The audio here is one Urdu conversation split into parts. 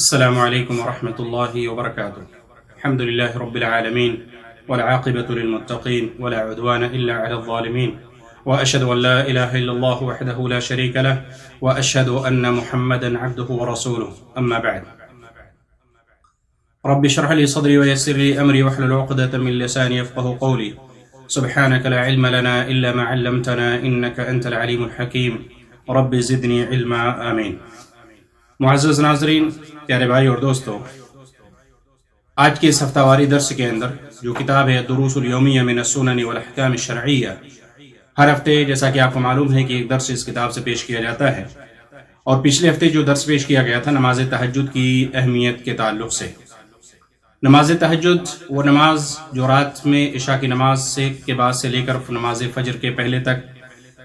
السلام عليكم ورحمة الله وبركاته. الحمد لله رب العالمين والعاقبة للمتقين ولا عدوان إلا على الظالمين وأشهد أن لا إله إلا الله وحده لا شريك له وأشهد أن محمدا عبده ورسوله. أما بعد، رب اشرح لي صدري ويسر لي أمري واحلل عقدة من لساني يفقه قولي. سبحانك لا علم لنا إلا ما علمتنا إنك أنت العليم الحكيم. رب زدني علما. آمین. معزز ناظرین، پیارے بھائی اور دوستو، آج کے اس ہفتہ واری درس کے اندر جو کتاب ہے دروس الیومیہ من السنن والاحکام الشرعیہ، ہر ہفتے جیسا کہ آپ کو معلوم ہے کہ ایک درس اس کتاب سے پیش کیا جاتا ہے، اور پچھلے ہفتے جو درس پیش کیا گیا تھا نماز تہجد کی اہمیت کے تعلق سے. نماز تہجد وہ نماز جو رات میں عشاء کی نماز کے بعد سے لے کر نماز فجر کے پہلے تک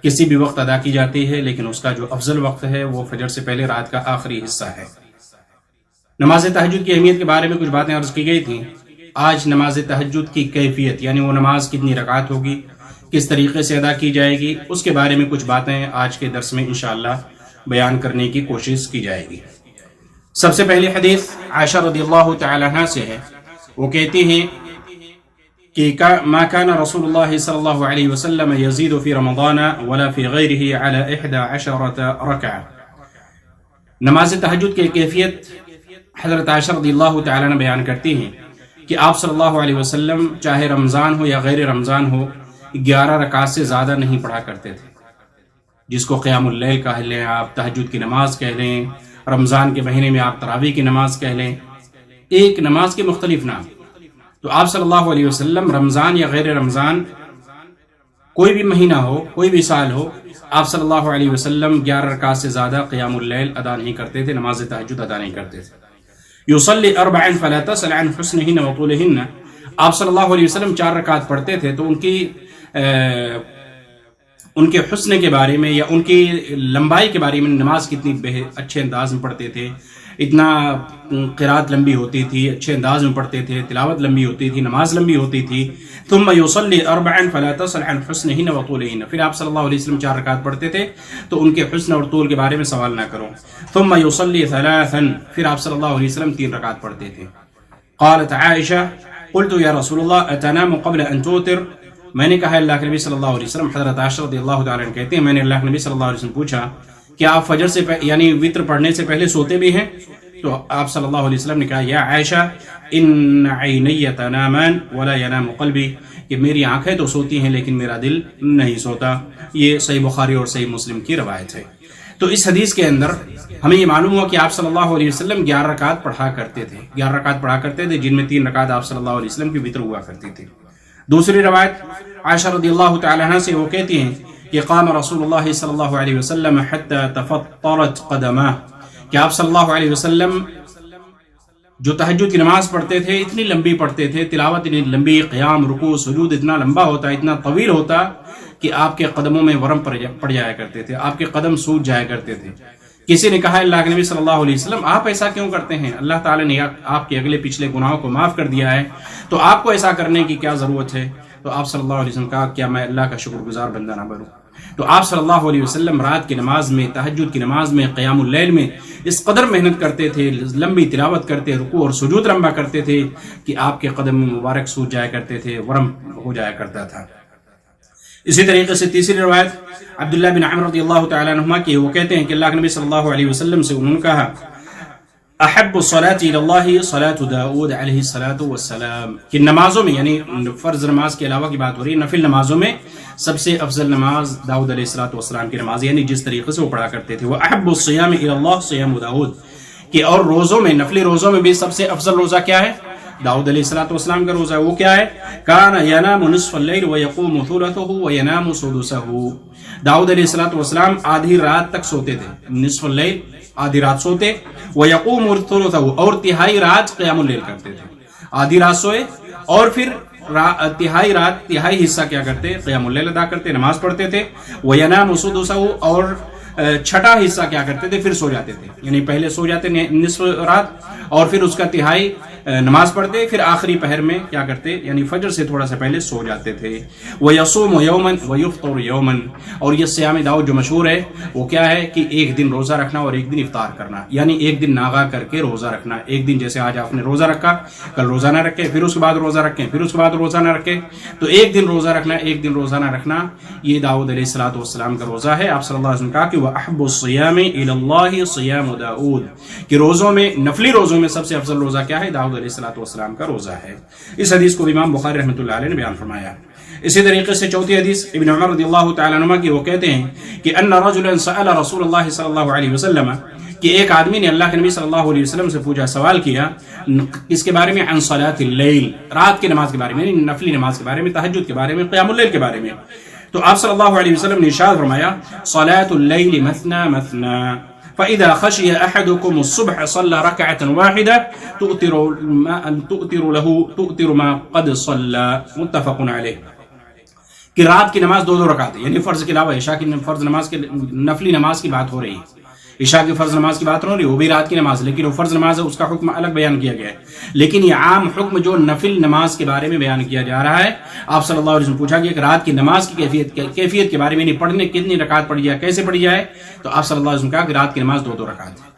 کسی بھی وقت ادا کی جاتی ہے، لیکن اس کا جو افضل وقت ہے وہ فجر سے پہلے رات کا آخری حصہ ہے. نماز تہجد کی اہمیت کے بارے میں کچھ باتیں عرض کی گئی تھیں. آج نماز تہجد کی کیفیت، یعنی وہ نماز کتنی رکعت ہوگی، کس طریقے سے ادا کی جائے گی، اس کے بارے میں کچھ باتیں آج کے درس میں انشاءاللہ بیان کرنے کی کوشش کی جائے گی. سب سے پہلی حدیث عائشہ رضی اللہ تعالی عنہا سے ہے. وہ کہتی ہیں کہ ما كان رسول الله صلی اللہ علیہ وسلم يزيد في رمضان ولا في غيره على 11 ركعة. نماز تہجد کی کیفیت حضرت عائشہ رضی اللہ تعالیٰ عنہ بیان کرتی ہیں کہ آپ صلی اللہ علیہ وسلم چاہے رمضان ہو یا غیر رمضان ہو 11 رکعات سے زیادہ نہیں پڑھا کرتے تھے، جس کو قیام اللیل کہہ لیں، آپ تہجد کی نماز کہہ لیں، رمضان کے مہینے میں آپ تراویح کی نماز کہہ لیں، ایک نماز کے مختلف نام. تو آپ صلی اللہ علیہ وسلم رمضان یا غیر رمضان کوئی بھی مہینہ ہو، کوئی بھی سال ہو، آپ صلی اللہ علیہ وسلم 11 رکعات سے زیادہ قیام اللیل ادا نہیں کرتے تھے، نماز تہجد ادا نہیں کرتے تھے. یصلی 4 فلا تسأل عن حسنہن وطولہن. آپ صلی اللہ علیہ وسلم 4 رکعات پڑھتے تھے تو ان کے حسن کے بارے میں یا ان کی لمبائی کے بارے میں، نماز کتنی اچھے انداز میں پڑھتے تھے، اتنا قرات لمبی ہوتی تھی، اچھے انداز میں پڑھتے تھے، تلاوت لمبی ہوتی تھی، نماز لمبی ہوتی تھی. ثم يصلي 4 فلا تسأل عن حسنهن وطولهن. پھر آپ صلی اللہ علیہ وسلم 4 رکعت پڑھتے تھے تو ان کے حسن اور طول کے بارے میں سوال نہ کرو. ثم يصلي 3. پھر آپ صلی اللہ علیہ وسلم 3 رکعت پڑھتے تھے. قالت عائشہ قلت یا رسول اللہ اتنام قبل ان توتر. میں نے کہا اللہ کے نبی صلی اللہ علیہ وسلم، حضرت عائشہ رضی اللہ تعالیٰ عنہ کہتے ہیں میں نے اللہ کے نبی صلی اللہ علیہ وسلم پوچھا کہ آپ فجر سے یعنی وتر پڑھنے سے پہلے سوتے بھی ہیں؟ تو آپ صلی اللہ علیہ وسلم نے کہا یا عائشہ ان عینی تنامان ولا ینام قلبی، کہ میری آنکھیں تو سوتی ہیں لیکن میرا دل نہیں سوتا. یہ صحیح بخاری اور صحیح مسلم کی روایت ہے. تو اس حدیث کے اندر ہمیں یہ معلوم ہوا کہ آپ صلی اللہ علیہ وسلم 11 رکعت پڑھا کرتے تھے، 11 رکعت پڑھا کرتے تھے، جن میں 3 رکعت آپ صلی اللہ علیہ وسلم کی وتر ہوا کرتی تھی. دوسری روایت عائشہ رضی اللہ تعالی عنہ سے وہ کہتی ہیں کہ قام رسول اللہ صلی اللہ علیہ وسلم حتی تفطرت قدمہ، کہ آپ صلی اللہ علیہ وسلم جو تہجد کی نماز پڑھتے تھے اتنی لمبی پڑھتے تھے، تلاوت اتنی لمبی، قیام رکوع سجود اتنا لمبا ہوتا، اتنا طویل ہوتا کہ آپ کے قدموں میں ورم پڑ جایا کرتے تھے، آپ کے قدم سوج جایا کرتے تھے. کسی نے کہا اللہ کے نبی صلی اللہ علیہ وسلم آپ ایسا کیوں کرتے ہیں؟ اللہ تعالی نے آپ کے اگلے پچھلے گناہوں کو معاف کر دیا ہے، تو آپ کو ایسا کرنے کی کیا ضرورت ہے؟ تو آپ صلی اللہ علیہ وسلم کہا کیا میں اللہ کا شکر گزار بندہ نہ بنوں؟ تو آپ صلی اللہ علیہ وسلم رات کی نماز میں، تہجد کی نماز میں، قیام اللیل میں اس قدر محنت کرتے تھے، لمبی تلاوت کرتے، رکوع اور سجود لمبا کرتے تھے کہ آپ کے قدم مبارک سوج جایا کرتے تھے، ورم ہو جایا کرتا تھا. اسی طریقے سے تیسری روایت عبداللہ بن عمر رضی اللہ تعالیٰ عنہما کی، وہ کہتے ہیں کہ اللہ کے نبی صلی اللہ علیہ وسلم سے انہوں نے کہا احب الصلاة الى اللہ صلاة داؤد علیہ الصلاة والسلام، کہ نمازوں میں، یعنی فرض نماز کے علاوہ کی بات ہو رہی ہے، نفل نمازوں میں سب سے افضل نماز داؤد علیہ الصلاة والسلام کی نماز، یعنی جس طریقے سے وہ پڑھا کرتے تھے. وہ احب الصیام الى اللہ صیام داؤد، کہ اور روزوں میں، نفلی روزوں میں بھی سب سے افضل روزہ کیا ہے؟ داؤد علیہ الصلاۃ والسلام کا روزہ. وہ کیا ہے؟ کان ینام نصف اللیل ویقوم ثلثہ وینام سدسہ. داؤد علیہ الصلاۃ والسلام آدھی رات تک سوتے تھے، نصف اللیل آدھی رات سوتے، ویقوم ثلثہ اور تہائی رات قیام اللیل کرتے تھے. آدھی رات سوئے اور پھر تہائی حصہ کیا کرتے؟ قیام اللیل ادا کرتے، نماز پڑھتے تھے. وینام سدسہ اور چھٹا حصہ کیا کرتے تھے؟ پھر سو جاتے تھے، یعنی پہلے سو جاتے نصف رات اور پھر اس کا تہائی نماز پڑھتے، پھر آخری پہر میں کیا کرتے، یعنی فجر سے تھوڑا سا پہلے سو جاتے تھے۔ وَيَصُومُ يَوْمًا وَيُفْطِرُ يَوْمًا، اور یہ صیام داؤد جو مشہور ہے وہ کیا ہے کہ ایک دن روزہ رکھنا اور ایک دن افطار کرنا، یعنی ایک دن ناغا کر کے روزہ رکھنا، ایک دن جیسے آج آپ نے روزہ رکھا، کل روزہ نہ رکھے، پھر اس کے بعد روزہ رکھیں، پھر اس کے بعد روزہ نہ رکھے، تو ایک دن روزہ رکھنا، ایک دن روزہ نہ رکھنا، یہ داؤد علیہ الصلوۃ والسلام کا روزہ ہے۔ آپ صلی اللہ علیہ وسلم نے کہا کہ وَأَحَبُّ الصِّيَامِ إِلَى اللَّهِ صِيَامُ داؤد، کہ روزوں میں، نفلی روزوں میں سب سے افضل روزہ کیا ہے؟ داؤد علیہ الصلوۃ والسلام کا روزہ ہے۔ اس حدیث کو امام بخاری رحمۃ اللہ علیہ نے بیان فرمایا۔ اسی طریقے سے چوتھی حدیث ابن عمر رضی اللہ تعالیٰ عنہما کی، وہ کہتے ہیں کہ ان رجلا سأل رسول اللہ صلی اللہ علیہ وسلم، کہ ایک آدمی نے اللہ کے نبی صلی اللہ علیہ وسلم سے پوچھا، سوال کیا، اس کے بارے میں، عن صلاۃ اللیل، رات کی نماز کے بارے میں، یعنی نفلی نماز کے بارے میں، تہجد کے بارے میں، قیام اللیل کے بارے میں۔ تو آپ صلی اللہ علیہ وسلم نے ارشاد فرمایا، صلاۃ اللیل مثنی مثنی فإذا خشي أحدكم الصبح صلى ركعة واحدة تؤتر ما قد صلى، متفق علیہ، کہ رات کی نماز دو رکعت، یعنی فرض کے علاوہ عشاء کی فرض نماز کے نفلی نماز کی بات ہو رہی ہے، عشاء کی فرض نماز کی بات ہو رہی ہے، وہ بھی رات کی نماز، لیکن وہ فرض نماز ہے، اس کا حکم الگ بیان کیا گیا ہے، لیکن یہ عام حکم جو نفل نماز کے بارے میں بیان کیا جا رہا ہے، آپ صلی اللہ علیہ وسلم پوچھا کہ رات کی نماز کی کیفیت کے بارے میں، نہیں پڑھنے کتنی رکعت پڑھی جائے، کیسے پڑھی جائے، تو آپ صلی اللہ علیہ وسلم کہا کہ رات کی نماز دو رکعت ہے،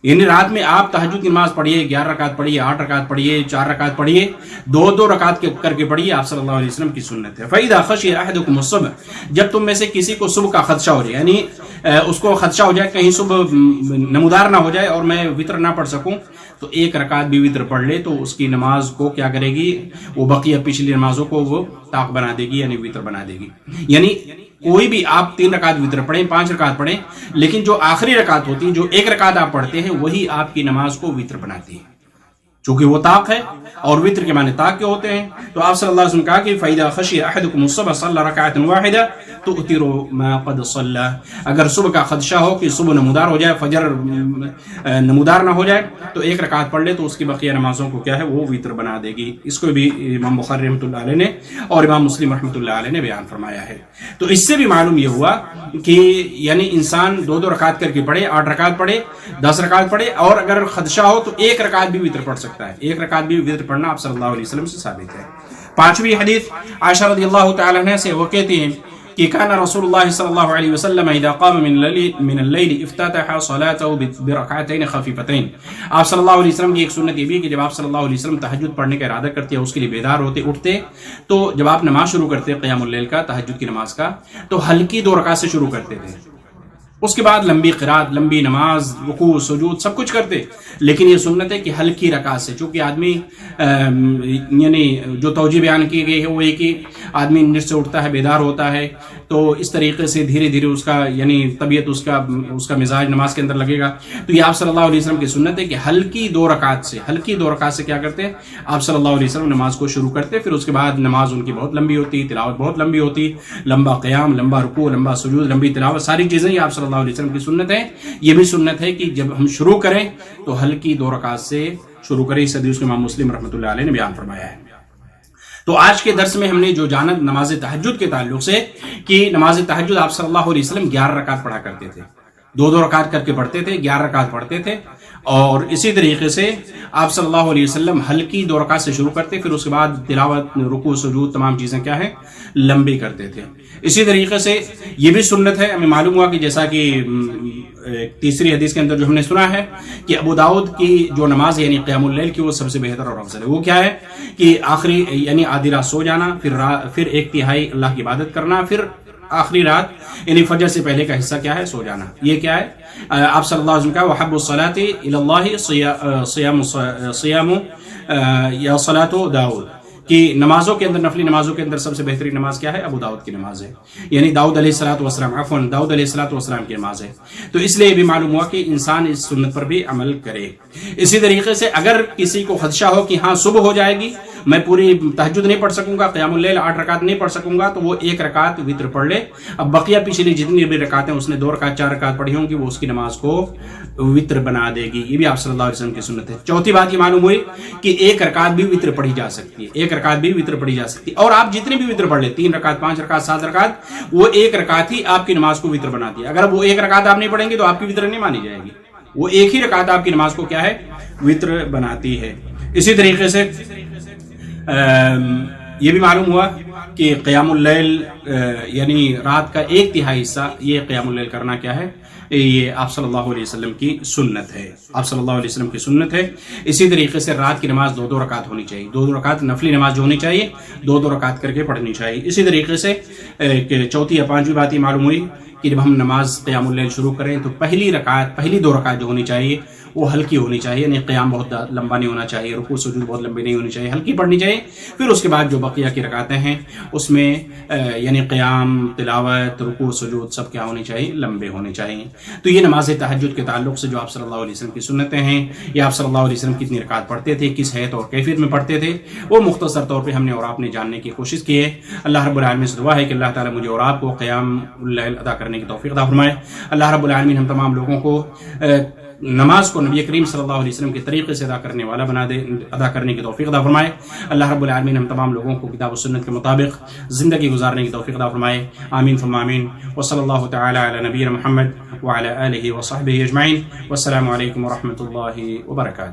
یعنی رات میں آپ تہجد کی نماز پڑھیے، 11 رکعت پڑھیے، 8 رکعت پڑھیے، 4 رکعت پڑھیے، دو رکعت کر کے پڑھیے، آپ صلی اللہ علیہ وسلم کی سنت ہے۔ فَإِذَا خَشِيَ أَحَدُكُمُ الصُّبْحَ، جب تم میں سے کسی کو صبح کا خدشہ ہو جائے، یعنی اس کو خدشہ ہو جائے کہیں صبح نمودار نہ ہو جائے اور میں وطر نہ پڑھ سکوں، تو ایک رکعت بھی وطر پڑھ لے تو اس کی نماز کو کیا کرے گی، وہ بقیہ پچھلی نمازوں کو وہ طاق بنا دے گی، یعنی وطر بنا دے گی۔ یعنی کوئی بھی آپ 3 رکعت وطر پڑھیں، 5 رکعت پڑھیں، لیکن جو آخری رکعت ہوتی ہے، جو ایک رکعت آپ پڑھتے ہیں، وہی آپ کی نماز کو وطر بناتی ہے، چونکہ وہ طاق ہے، اور وطر کے معنی طاق کے ہوتے ہیں۔ تو آپ صلی اللہ علیہ وسلم کہا کہ فَإِذَا خَشِيَ أَحَدُكُمُ الصُّبْحَ صَلَّى رَكْعَةً وَاحِدَةً تُؤْتِرُ مَا قَدْ صَلَّى، اگر صبح کا خدشہ ہو کہ صبح نمودار ہو جائے، فجر نمودار نہ ہو جائے، تو ایک رکعت پڑھ لے تو اس کی بقیہ نمازوں کو کیا ہے، وہ وطر بنا دے گی۔ اس کو بھی امام بخاری رحمۃ اللہ علیہ نے اور امام مسلم رحمۃ اللہ علیہ نے بیان فرمایا ہے۔ تو اس سے بھی معلوم یہ ہوا کہ یعنی انسان دو رکعت کر کے پڑھے، 8 رکعت پڑھے، 10 رکعت پڑھے، اور اگر خدشہ ہو تو ایک رکعت بھی وطر پڑھ سکتا ہے، ایک رکعت بھی وطر پڑھنا آپ صلی اللہ علیہ وسلم سے ثابت ہے۔ پانچویں حدیث عائشہ رضی اللہ تعالی عنہ سے، وہ کہتی ہیں کہ کان رسول اللہ صلی اللہ علیہ وسلم اذا قام من اللیل افتتح صلاته برکعتین خفیفتین، آپ صلی اللہ علیہ وسلم کی ایک سنت یہ بھی کہ جب آپ صلی اللہ علیہ وسلم تہجد پڑھنے کا ارادہ کرتے ہیں، اس کے لیے بیدار ہوتے، اٹھتے، تو جب آپ نماز شروع کرتے قیام اللیل کا، تہجد کی نماز کا، تو ہلکی 2 رکعت سے شروع کرتے تھے، اس کے بعد لمبی قرات، لمبی نماز، رکوع سجود سب کچھ کرتے، لیکن یہ سنت ہے کہ ہلکی رکعت سے، چونکہ آدمی یعنی جو توجیہ بیان کی گئی ہے وہ یہ کہ آدمی نیند سے اٹھتا ہے، بیدار ہوتا ہے، تو اس طریقے سے دھیرے دھیرے اس کا یعنی طبیعت اس کا مزاج نماز کے اندر لگے گا، تو یہ آپ صلی اللہ علیہ وسلم کی سنت ہے کہ ہلکی 2 رکعت سے کیا کرتے ہیں آپ صلی اللہ علیہ وسلم نماز کو شروع کرتے، پھر اس کے بعد نماز ان کی بہت لمبی ہوتی، تلاوت بہت لمبی ہوتی، لمبا قیام، لمبا رکوع، لمبا سجود، لمبی تلاوت، ساری چیزیں یہ آپ صلی اللہ علیہ وسلم کی سنت ہے۔ یہ بھی سنت ہے کہ جب ہم شروع کریں تو ہلکی 2 رکعت سے شروع کریں، اس حدیث کو امام مسلم رحمۃ اللہ علیہ نے بیان فرمایا ہے۔ تو آج کے درس میں ہم نے جو جانا نماز تہجد کے تعلق سے کہ نماز تہجد آپ صلی اللہ علیہ وسلم 11 رکعت پڑھا کرتے تھے، 2 رکعت کر کے پڑھتے تھے، 11 رکعت پڑھتے تھے، اور اسی طریقے سے آپ صلی اللہ علیہ وسلم ہلکی 2 رکعت سے شروع کرتے، پھر اس کے بعد تلاوت، رکوع سجود تمام چیزیں کیا ہیں لمبی کرتے تھے۔ اسی طریقے سے یہ بھی سنت ہے، ہمیں معلوم ہوا کہ جیسا کہ تیسری حدیث کے اندر جو ہم نے سنا ہے کہ ابو داؤد کی جو نماز ہے یعنی قیام اللیل کی، وہ سب سے بہتر اور افضل ہے۔ وہ کیا ہے کہ آخری یعنی آدھی رات سو جانا، پھر 1/3 اللہ کی عبادت کرنا، پھر آخری رات یعنی فجر سے پہلے کا حصہ کیا ہے سو جانا۔ یہ کیا ہے آپ صلی اللہ علیہ وسلم کا وحب الصلاۃ الی اللہ صیام یا صلاۃ داؤد، کہ نمازوں کے اندر، نفلی نمازوں کے اندر سب سے بہترین نماز کیا ہے؟ ابو داؤد کی نماز ہے، یعنی داؤد علیہ داؤد علیہ السلام کی نماز ہے۔ تو اس لیے یہ بھی معلوم ہوا کہ انسان اس سنت پر بھی عمل کرے۔ اسی طریقے سے اگر کسی کو خدشہ ہو کہ ہاں صبح ہو جائے گی، میں پوری تہجد نہیں پڑھ سکوں گا، قیام اللیل 8 رکعت نہیں پڑھ سکوں گا، تو وہ 1 رکعت وطر پڑھ لے۔ اب بقیہ پچھلی جتنی بھی رکعتیں اس نے 2 رکعت 4 رکعت پڑھی ہوں گی، وہ اس کی نماز کو وطر بنا دے گی۔ یہ بھی آپ صلی اللہ علیہ وسلم کی سنت ہے۔ چوتھی بات یہ معلوم ہوئی کہ 1 رکعت بھی وطر پڑھی جا سکتی ہے، 1 رکعت بھی وطر پڑھی جا سکتی ہے، اور آپ جتنے بھی وطر پڑھ لیں، 3 رکعت 5 رکعت 7 رکعت، وہ 1 رکعت ہی آپ کی نماز کو وطر بناتی ہے۔ اگر وہ 1 رکعت آپ نہیں پڑھیں گے تو آپ کی وطر نہیں مانی جائے گی، وہ ایک ہی رکعت آپ کی نماز کو کیا ہے وطر بناتی ہے۔ اسی طریقے سے یہ بھی معلوم ہوا کہ قیام اللیل یعنی رات کا 1/3 حصہ یہ قیام اللیل کرنا کیا ہے، یہ آپ صلی اللہ علیہ وسلم کی سنت ہے، آپ صلی اللہ علیہ وسلم کی سنت ہے۔ اسی طریقے سے رات کی نماز 2 رکعت ہونی چاہیے، 2 رکعت نفلی نماز جو ہونی چاہیے 2 رکعت کر کے پڑھنی چاہیے۔ اسی طریقے سے چوتھی یا 5ویں بات یہ معلوم ہوئی کہ جب ہم نماز قیام اللیل شروع کریں تو پہلی 2 رکعت جو ہونی چاہیے وہ ہلکی ہونی چاہیے، یعنی قیام بہت لمبا نہیں ہونا چاہیے، رکوع سجود بہت لمبی نہیں ہونی چاہیے، ہلکی پڑھنی چاہیے۔ پھر اس کے بعد جو بقیہ کی رکعتیں ہیں اس میں یعنی قیام، تلاوت، رکوع سجود سب کیا ہونی چاہیے، لمبے ہونے چاہیے۔ تو یہ نماز تہجد کے تعلق سے جو آپ صلی اللہ علیہ وسلم کی سنتیں ہیں، یا آپ صلی اللہ علیہ وسلم کتنی رکعت پڑھتے تھے، کس حیت اور کیفیت میں پڑھتے تھے، وہ مختصر طور پہ ہم نے اور آپ نے جاننے کی کوشش کی ہے۔ اللہ رب العالمین سے دعا ہے کہ اللہ تعالیٰ مجھے اور آپ کو قیام اللیل ادا کرنے کی توفیق عطا فرمائے۔ اللہ رب العالمین ہم تمام لوگوں کو نماز کو نبی کریم صلی اللہ علیہ وسلم کے طریقے سے ادا کرنے والا بنا دے، ادا کرنے کی توفیق عطا فرمائے۔ اللہ رب العالمین ہم تمام لوگوں کو کتاب و سنت کے مطابق زندگی گزارنے کی توفیق عطا فرمائے۔ آمین ثم آمین۔ وصلی اللہ تعالی علی نبینا محمد وعلی آلہ وصحبہ اجمعین۔ والسلام علیکم ورحمۃ اللہ وبرکاتہ۔